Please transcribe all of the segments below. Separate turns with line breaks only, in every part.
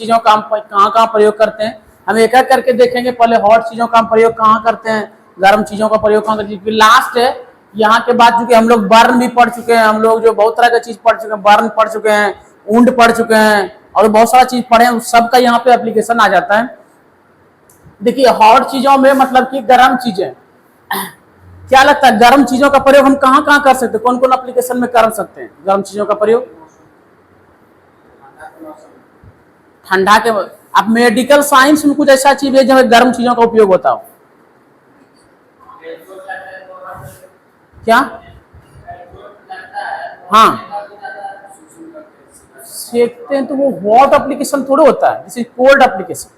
चीजों का हम कहाँ कहाँ प्रयोग करते हैं, हम एक एक करके देखेंगे। पहले हॉट चीजों का हम प्रयोग कहाँ करते हैं, गर्म चीजों का प्रयोग कहाँ करते हैं। फिर लास्ट है यहाँ के बाद, चूंकि हम लोग बर्न भी पढ़ चुके हैं, हम लोग जो बहुत तरह की चीज पढ़ चुके हैं, बर्न पढ़ चुके हैं, ऊंड पढ़ चुके हैं और बहुत सारा चीज पढ़े हैं, उस सबका यहाँ पे एप्लीकेशन आ जाता है। देखिए हॉट चीजों में मतलब कि गर्म चीजें, क्या लगता है गर्म चीजों का प्रयोग हम कहाँ कहाँ कर सकते हैं, कौन कौन एप्लीकेशन में कर सकते हैं गर्म चीजों का प्रयोग? ठंडा के, अब मेडिकल साइंस में कुछ ऐसा चीज है जहाँ गर्म चीजों का उपयोग होता हो? क्या? हाँ सेकते हैं तो वो हॉट एप्लीकेशन थोड़ा होता है, this is cold application.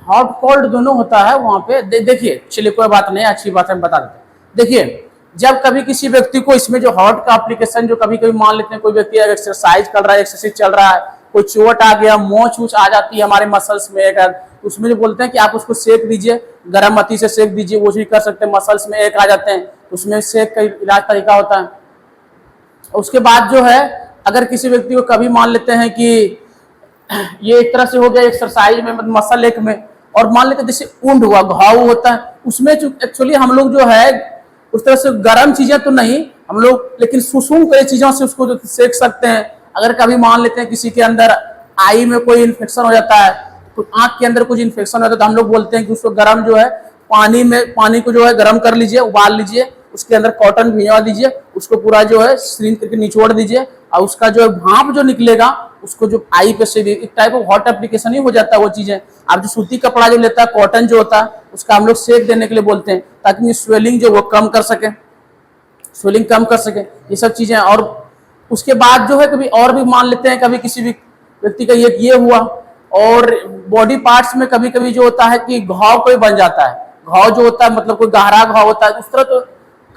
Hot cold दोनों होता है वहां पे। देखिए चलिए कोई बात नहीं, अच्छी बात है, बता देते हैं। देखिए जब कभी किसी व्यक्ति को इसमें जो हॉट का एप्लीकेशन, जो कभी कभी मान लेते हैं कोई व्यक्ति एक्सरसाइज कर रहा है, एक्सरसाइज चल रहा है, कोई चोट आ गया, मोच वोच आ जाती है हमारे मसल्स में, एक उसमें जो बोलते हैं कि आप उसको सेक दीजिए, गर्म मती से सेक दीजिए, वो भी कर सकते हैं। मसल्स में एक आ जाते हैं, उसमें सेक का इलाज तरीका होता है। उसके बाद जो है अगर किसी व्यक्ति को कभी मान लेते हैं कि ये एक तरह से हो गया एक्सरसाइज में, मसल एक में, और मान लेते जैसे ऊंड हुआ, घाव होता है, उसमें एक्चुअली हम लोग जो है उस तरह से गर्म चीजें तो नहीं हम लोग, लेकिन सुसुम कई चीजों से उसको सेक सकते हैं। अगर कभी मान लेते हैं किसी के अंदर आई में कोई इन्फेक्शन हो जाता है, तो आंख के अंदर कुछ इन्फेक्शन होता है, तो हम लोग बोलते हैं कि उसको गर्म जो है पानी को जो है गर्म कर लीजिए, उबाल लीजिए, उसके अंदर कॉटन भिजवा दीजिए, उसको पूरा जो है श्रिंक करके निचोड़ दीजिए, और उसका जो है भाप जो निकलेगा उसको जो आई पे से एक टाइप ऑफ हॉट एप्लीकेशन ही हो जाता है वो चीजें। आप जो सूती कपड़ा जो लेता है, कॉटन जो होता है, उसका हम लोग सेक देने के लिए बोलते हैं, ताकि स्वेलिंग जो वो कम कर सके, स्वेलिंग कम कर सके, ये सब चीजें। और उसके बाद जो है कभी और भी मान लेते हैं, कभी किसी भी व्यक्ति का ये हुआ, और बॉडी पार्ट्स में कभी कभी जो होता है कि घाव कोई बन जाता है, घाव जो होता है मतलब कोई गहरा घाव होता है, उस तरह तो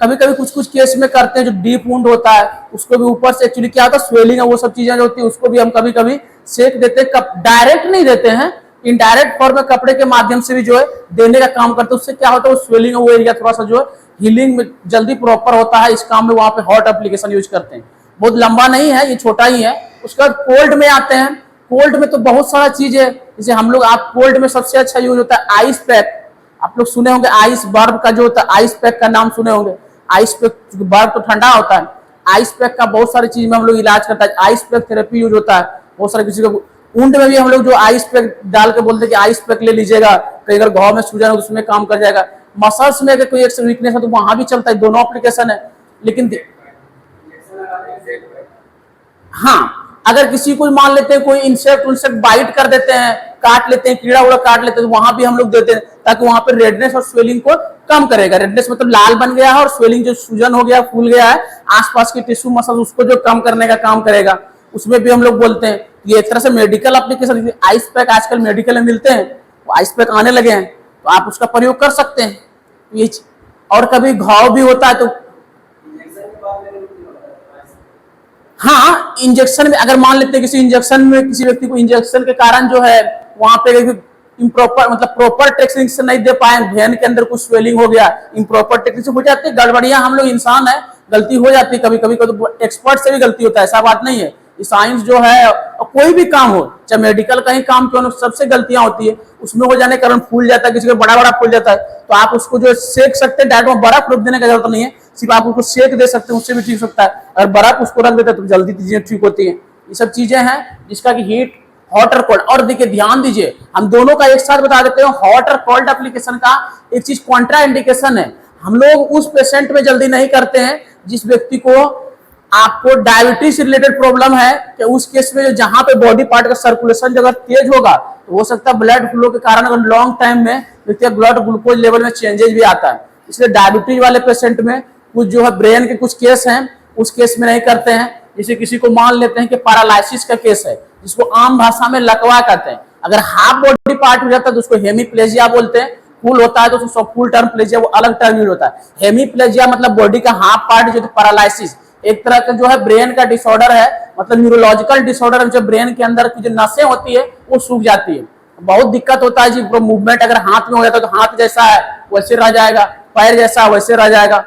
कभी कभी कुछ कुछ केस में करते हैं। जो डीप वुंड होता है उसको भी ऊपर से एक्चुअली क्या होता है, स्वेलिंग है, वो सब चीजें जो होती है उसको भी हम कभी कभी सेक देते हैं। डायरेक्ट नहीं देते हैं, इनडायरेक्ट फॉर्म में कपड़े के माध्यम से भी जो है देने का काम करते हैं। उससे क्या होता है, वो स्वेलिंग वो एरिया थोड़ा सा जो है हीलिंग में जल्दी प्रॉपर होता है। इस काम में वहां पे हॉट एप्लीकेशन यूज करते हैं। बहुत लंबा नहीं है, ये छोटा ही है। उसके बाद कोल्ड में आते हैं। कोल्ड में तो बहुत सारा चीज है, जैसे हम लोग, आप कोल्ड में सबसे अच्छा यूज होता है आइस पैक। आप लोग सुने होंगे आइस बर्फ का जो होता है, आइस पैक का नाम सुने होंगे। आइस पैक, बर्फ तो ठंडा होता है, आइस पैक का बहुत सारी चीज में हम लोग इलाज करता है। आइस पैक थेरेपी यूज होता है बहुत सारे किसी को। ऊंड में भी हम लोग जो आइस पैक डाल के बोलते हैं कि आइस पैक ले लीजिएगा, कई अगर घाव में सूजन है उसमें काम कर जाएगा। मसल्स में अगर कोई एक वीकनेस है तो वहां भी चलता है, दोनों एप्लीकेशन है। लेकिन हाँ, अगर किसी को मान लेते हैं कोई इंसेक्ट बाइट कर देते हैं, काट लेते हैं, कीड़ा उड़ा काट लेते हैं, तो वहां भी हम लोग देते हैं, ताकि वहां पर रेडनेस और स्वेलिंग को कम करेगा। रेडनेस मतलब लाल बन गया है, और स्वेलिंग जो सूजन हो गया, फूल गया है आसपास के टिश्यू मसल, उसको जो कम करने का काम करेगा। उसमें भी हम लोग बोलते हैं ये एक तरह से मेडिकल एप्लीकेशन। आइस पैक आजकल मेडिकल में मिलते हैं, वो आइस पैक आने लगे हैं, तो आप उसका प्रयोग कर सकते हैं ये। और कभी घाव भी होता है तो हाँ, इंजेक्शन में अगर मान लेते हैं किसी इंजेक्शन में, किसी व्यक्ति को इंजेक्शन के कारण जो है वहां पे इम्प्रॉपर मतलब प्रॉपर टेक्निक से नहीं दे पाए, वेन के अंदर कुछ स्वेलिंग हो गया, इम्प्रॉपर टेक्निक से हो जाती है गड़बड़ियां। हम लोग इंसान है, गलती हो जाती है कभी कभी, तो एक्सपर्ट से भी गलती होता है, ऐसा बात नहीं है। साइंस जो है, कोई भी काम हो, चाहे मेडिकल का ही काम क्यों, सबसे गलतियां होती है। उसमें हो जाने के कारण फूल जाता है, किसी का बड़ा बड़ा फूल जाता है, तो आप उसको जो सेक सकते हैं, डायरेक्ट बर्फ रख देने की जरूरत नहीं है, सिर्फ आप उसको सेक दे सकते हैं, उससे भी ठीक सकता है। अगर बर्फ उसको रख देते हैं तो जल्दी चीजें ठीक होती है। ये सब चीजें हैं जिसका कि हीट, हॉट और कोल्ड। और देखिए ध्यान दीजिए, हम दोनों का एक साथ बता देते हैं। हॉट और कोल्ड एप्लीकेशन का एक चीज कॉन्ट्रा इंडिकेशन है। हम लोग उस पेशेंट में जल्दी नहीं करते हैं जिस व्यक्ति को आपको डायबिटीज से रिलेटेड प्रॉब्लम है, कि उस केस में जो जहां पे बॉडी पार्ट का सर्कुलेशन अगर तेज होगा तो हो सकता है ब्लड फ्लो के कारण अगर लॉन्ग टाइम में व्यक्ति ब्लड ग्लूकोज लेवल में चेंजेस भी आता है। इसलिए डायबिटीज वाले पेशेंट में कुछ जो है ब्रेन के कुछ केस हैं, उस केस में नहीं करते हैं। जैसे किसी को मान लेते हैं कि पैरालिसिस का केस है, जिसको आम भाषा में लकवा कहते हैं। अगर हाफ बॉडी पार्ट हो जाता है तो उसको हेमीप्लेजिया बोलते हैं। फुल होता है तो उसको फुल टर्म प्लेजिया, वो अलग टर्म यूज होता है। हेमीप्लेजिया मतलब बॉडी का हाफ पार्ट जो पैरालिसिस, एक तरह का जो है ब्रेन का डिसऑर्डर है, मतलब न्यूरोलॉजिकल डिसऑर्डर है। जो ब्रेन के अंदर की जो नसें होती है वो सूख जाती है, बहुत दिक्कत होता है जी। मूवमेंट अगर हाथ में हो जाता है तो हाथ जैसा है वैसे रह जाएगा, पैर जैसा वैसे रह जाएगा।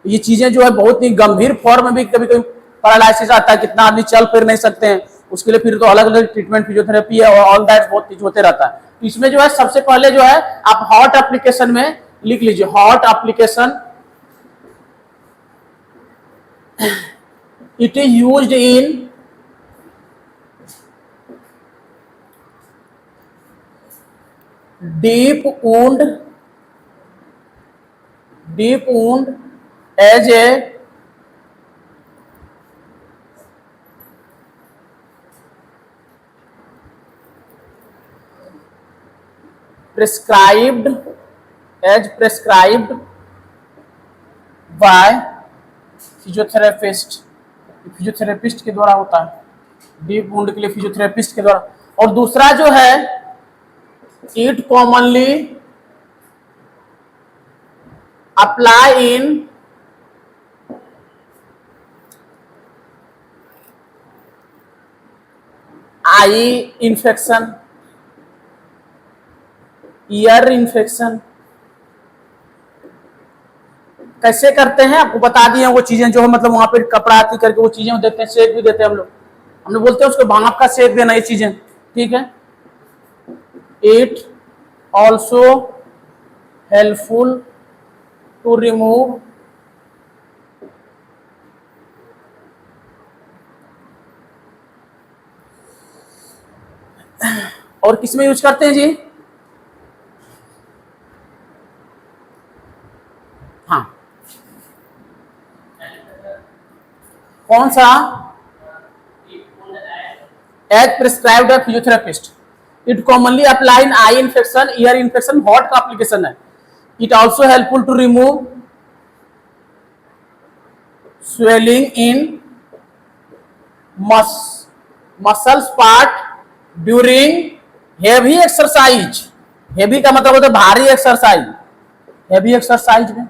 ये चीजें जो है बहुत ही गंभीर फॉर्म में भी कभी कभी पैरालिसिस आता है, कितना आदमी चल फिर नहीं सकते हैं, उसके लिए फिर तो अलग अलग ट्रीटमेंट फिजियोथेरेपी है और ऑल दैट बहुत चीज होते रहता है। तो इसमें जो है सबसे पहले जो है आप हॉट एप्लीकेशन में लिख लीजिए, hot application it is used in deep wound as a prescribed by physiotherapist, physiotherapist के द्वारा होता है डीप वुंड के लिए, फिजियोथेरेपिस्ट के द्वारा। और दूसरा जो है it commonly apply in eye infection, ear infection. कैसे करते हैं आपको बता दिए वो चीजें जो है, मतलब वहां पे कपड़ा आती करके वो चीजें देते हैं, सेक भी देते हैं हम लोग, हम लोग बोलते हैं उसको भाप का सेक देना, ये चीजें ठीक है। It also helpful to remove और किसमें यूज करते हैं जी? हाँ, कौन सा? As prescribed by physiotherapist. It commonly apply in eye infection, ear infection, hot का एप्लीकेशन है। It also helpful to remove swelling in muscles part during heavy exercise. Heavy का मतलब होता है भारी एक्सरसाइज, हेवी एक्सरसाइज में।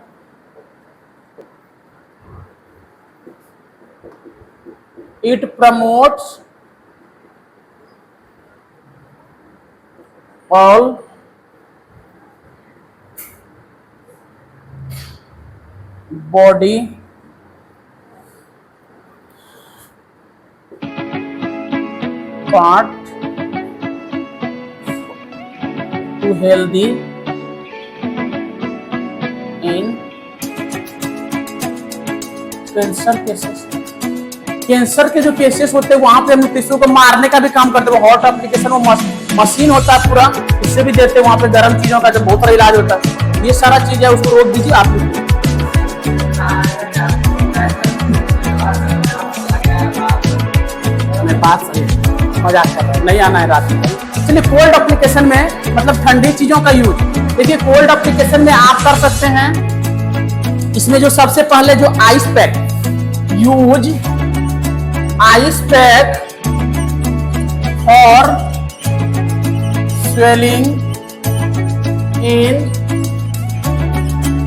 It promotes all body part to healthy in cancer cases. Cancer के जो केसेस होते हैं वहां पे हम टिश्यू को मारने का भी काम करते हैं। हॉट एप्लीकेशन वो मशीन होता है पूरा, उससे भी देते हैं वहां पे गर्म चीजों का जो बहुत सारा इलाज होता है। ये सारा चीज है, उसको रोक दीजिए आप। मैं बात सही मजाक कर रहा हूँ, नहीं आना है रात में। चलिए कोल्ड एप्लीकेशन में मतलब ठंडी चीजों का यूज देखिए। कोल्ड एप्लीकेशन में आप कर सकते हैं, इसमें जो सबसे पहले जो ice pack use, ice pack for swelling in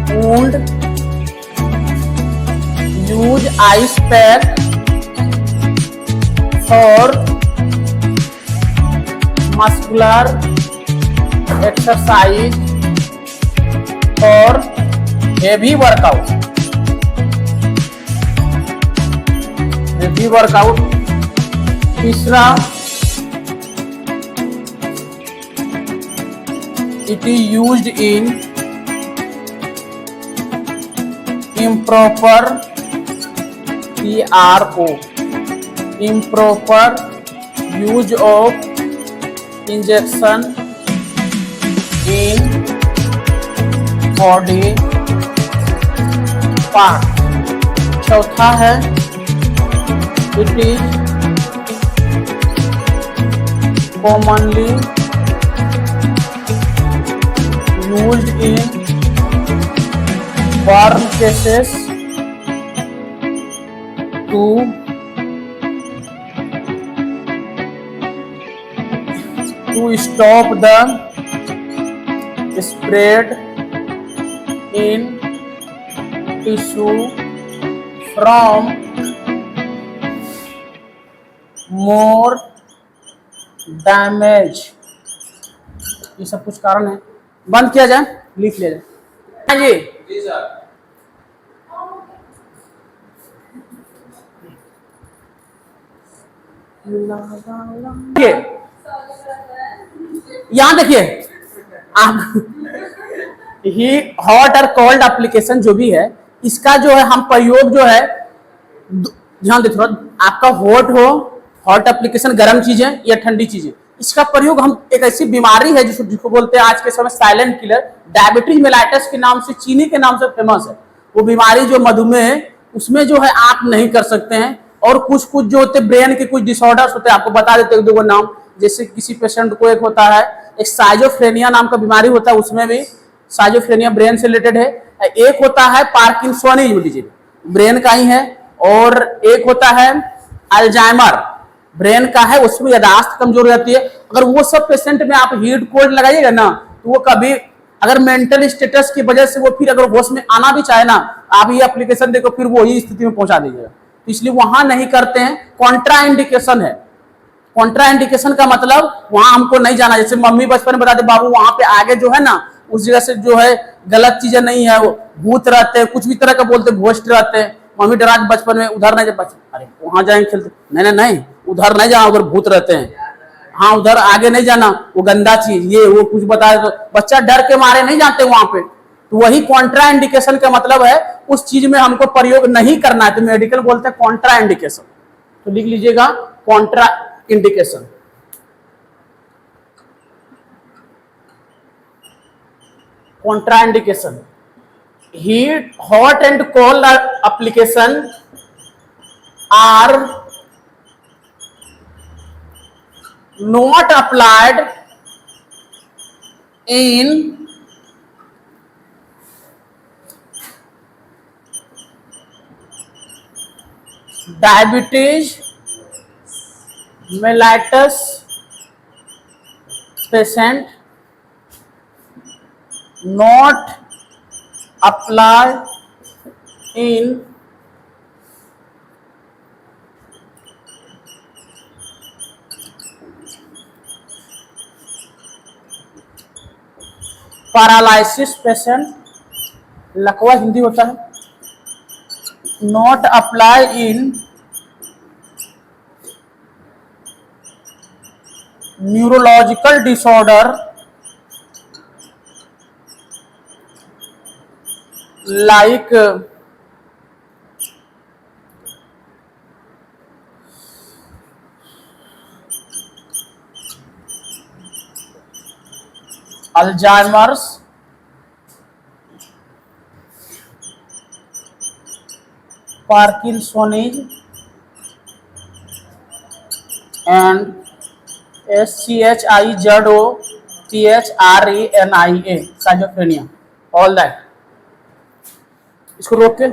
wound, use ice pack for muscular exercise or heavy workout, तीसरा it is used in improper PRO, improper use of injection in body part। चौथा है it is commonly used in burn cases to stop the spread in tissue from more damage। ये सब कुछ कारण है। बंद किया जाए, लिख लिया जाए। हाँ जी, यहां देखिए आप ही हॉट और कोल्ड एप्लीकेशन जो भी है इसका जो है हम प्रयोग जो है ध्यान देखो आपका हॉट एप्लीकेशन गर्म चीजें या ठंडी चीजें इसका प्रयोग हम एक ऐसी बीमारी है जिसको बोलते हैं आज के समय साइलेंट किलर डायबिटीज मेलाइटस के नाम से चीनी के नाम से फेमस है। वो बीमारी जो मधुमेह है उसमें जो है आप नहीं कर सकते हैं। और कुछ कुछ जो होते ब्रेन के कुछ डिसऑर्डर्स होते हैं आपको बता देते हैं दो नाम। जैसे किसी पेशेंट को एक होता है एक साइजोफ्रेनिया नाम का बीमारी होता है उसमें भी साइजोफ्रेनिया ब्रेन से रिलेटेड है। एक होता है पार्किंसोनिज्म डिजीज ब्रेन का ही है। और एक होता है अल्जाइमर ब्रेन का है उसमें याददाश्त कमजोर रहती है। अगर वो सब पेशेंट में आप हीट कोल्ड लगाइएगा ना तो वो कभी अगर मेंटल स्टेटस की वजह से वो फिर अगर होश में आना भी चाहे ना आप ये एप्लीकेशन देखो फिर वो ही स्थिति में पहुंचा दीजिएगा। तो इसलिए वहां नहीं करते हैं। कॉन्ट्रा इंडिकेशन है। कॉन्ट्रा इंडिकेशन का मतलब वहां हमको नहीं जाना। जैसे मम्मी बचपन में बताते बाबू वहां पे आगे जो है ना उस जगह से जो है गलत चीजें नहीं है वो भूत रहते हैं कुछ भी तरह का बोलते घोस्ट रहते हैं। मम्मी डरा बचपन में उधर नहीं अरे वहां जाएंगे खेलते नहीं उधर नहीं जाना उधर भूत रहते हैं। हाँ उधर आगे नहीं जाना वो गंदा चीज ये वो कुछ बताए तो बच्चा डर के मारे नहीं जाते वहां पे। तो वही कॉन्ट्रा इंडिकेशन का मतलब है उस चीज में हमको प्रयोग नहीं करना है। तो मेडिकल बोलते हैं कॉन्ट्रा इंडिकेशन। तो लिख लीजिएगा contraindication. Contraindication heat hot and cold application are not applied in diabetes mellitus patient, not applied in paralysis patient लकवा हिंदी होता है। Not apply in neurological disorder like Alzheimer's, Parkinson's and schizophrenia, schizophrenia, all that। इसको रोक के